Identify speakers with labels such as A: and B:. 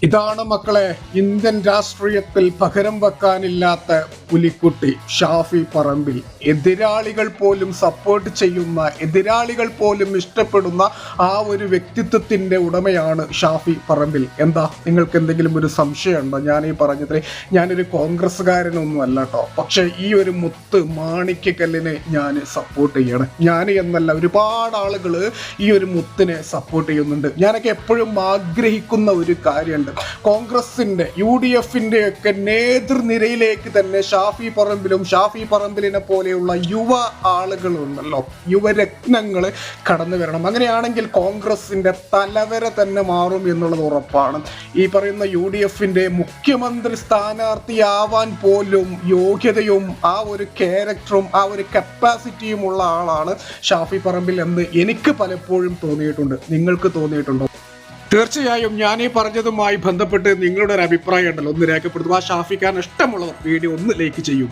A: ഇതാണ് മക്കളെ ഇന്ത്യൻ രാഷ്ട്രീയത്തിൽ പകരം വെക്കാനില്ലാത്ത പുലിക്കുട്ടി ഷാഫി പറമ്പിൽ. എതിരാളികൾ പോലും സപ്പോർട്ട് ചെയ്യുന്ന, എതിരാളികൾ പോലും ഇഷ്ടപ്പെടുന്ന ആ ഒരു വ്യക്തിത്വത്തിന്റെ ഉടമയാണ് ഷാഫി പറമ്പിൽ. എന്താ നിങ്ങൾക്ക് എന്തെങ്കിലും ഒരു സംശയമുണ്ടോ? ഞാൻ ഈ പറഞ്ഞതിൽ ഞാനൊരു കോൺഗ്രസ്സുകാരനൊന്നും അല്ല കേട്ടോ. പക്ഷെ ഈ ഒരു മുത്ത് മാണിക്യക്കല്ലിനെ ഞാൻ സപ്പോർട്ട് ചെയ്യണം. ഞാൻ എന്നല്ല, ഒരുപാട് ആളുകൾ ഈ ഒരു മുത്തിനെ സപ്പോർട്ട് ചെയ്യുന്നുണ്ട്. ഞാനൊക്കെ എപ്പോഴും ആഗ്രഹിക്കുന്ന ഒരു കാര്യമുണ്ട്, കോൺഗ്രസിന്റെ UDFന്റെ ഒക്കെ നേതൃനിരയിലേക്ക് തന്നെ ഷാഫി പറമ്പിലും ഷാഫി പറമ്പിലിനെ പോലെയുള്ള യുവ ആളുകളുണ്ടല്ലോ, യുവരത്നങ്ങൾ കടന്നു വരണം. അങ്ങനെയാണെങ്കിൽ കോൺഗ്രസിന്റെ തലവര തന്നെ മാറും എന്നുള്ളത് ഉറപ്പാണ്. ഈ പറയുന്ന UDFന്റെ മുഖ്യമന്ത്രി സ്ഥാനാർത്ഥിയാവാൻ പോലും യോഗ്യതയും ആ ഒരു ക്യാരക്ടറും ആ ഒരു കപ്പാസിറ്റിയും ഉള്ള ആളാണ് ഷാഫി പറമ്പിൽ എന്ന് എനിക്ക് പലപ്പോഴും തോന്നിയിട്ടുണ്ട്. നിങ്ങൾക്ക് തോന്നിയിട്ടുണ്ടോ? തീർച്ചയായും ഞാൻ ഈ പറഞ്ഞതുമായി ബന്ധപ്പെട്ട് നിങ്ങളുടെ ഒരു അഭിപ്രായം ഉണ്ടല്ലോ, ഒന്ന് രേഖപ്പെടുത്തുക. ആ ഷാഫി ഖാൻ ഇഷ്ടമുള്ളവർ വീഡിയോ ഒന്ന് ലൈക്ക് ചെയ്യുക.